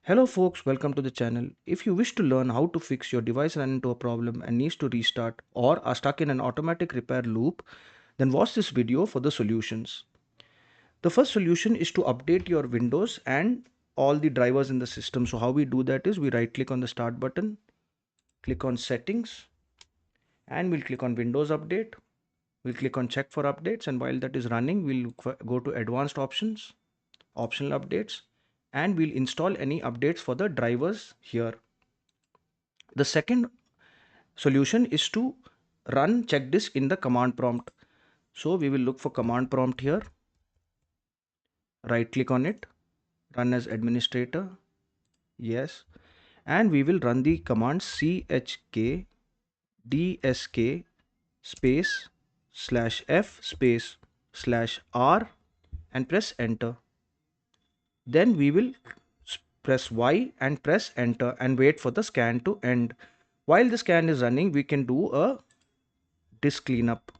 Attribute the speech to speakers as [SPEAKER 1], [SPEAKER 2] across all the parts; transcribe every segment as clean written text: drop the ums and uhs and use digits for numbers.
[SPEAKER 1] Hello folks, welcome to the channel. If you wish to learn how to fix your device run into a problem and needs to restart or are stuck in an automatic repair loop, then watch this video for the solutions. The first solution is to update your Windows and all the drivers in the system. So how we do that is we right click on the start button, click on settings, and we'll click on Windows Update. We'll click on check for updates, and while that is running, we'll go to advanced options, optional updates, and we'll install any updates for the drivers here. The second solution is to run checkdisk in the command prompt. So we will look for command prompt here, right click on it, run as administrator, yes, and we will run the command chkdsk space /f space /r and press enter. Then we will press Y and press enter and wait for the scan to end. While the scan is running, we can do a disk cleanup.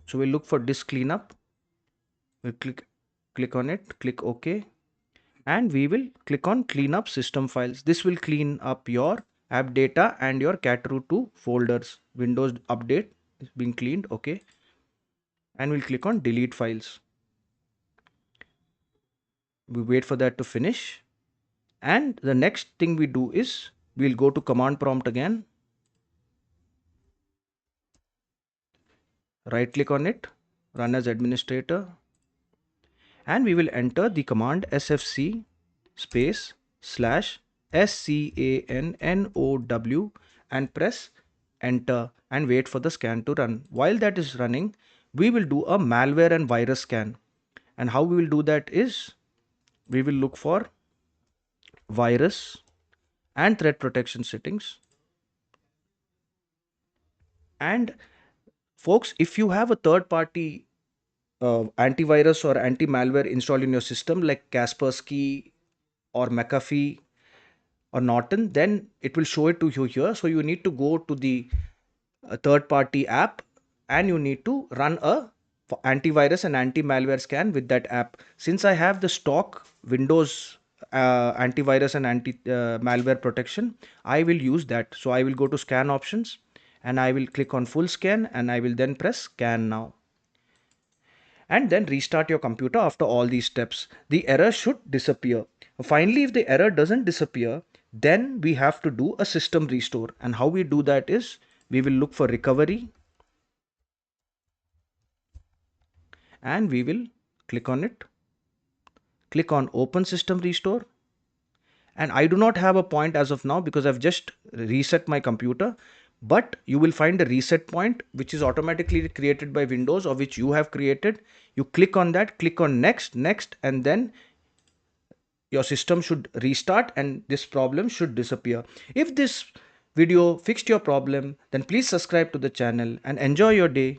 [SPEAKER 1] So we'll look for disk cleanup. We'll click on it, click OK, and we will click on clean up system files. This will clean up your app data and your cat2 folders. Windows update is being cleaned, okay, and we'll click on delete files. We wait for that to finish, and the next thing we do is we'll go to command prompt again, right click on it, run as administrator, and we will enter the command SFC space /SCANNOW and press enter and wait for the scan to run. While that is running, we will do a malware and virus scan. And how we will do that is we will look for virus and threat protection settings. And folks, if you have a third party antivirus or anti-malware installed in your system like Kaspersky or McAfee or Norton, then it will show it to you here. So you need to go to the third party app and you need to run a antivirus and anti-malware scan with that app. Since I have the stock Windows antivirus and anti malware protection, I will use that. So I will go to scan options and I will click on full scan and I will then press scan now, and then restart your computer. After all these steps, the error should disappear. Finally, if the error doesn't disappear, then we have to do a system restore. And how we do that is we will look for recovery and we will click on it, click on open system restore. And I do not have a point as of now because I've just reset my computer, but you will find a reset point which is automatically created by Windows or which you have created. You click on that, click on next, and then your system should restart and this problem should disappear. If this video fixed your problem, then please subscribe to the channel and enjoy your day.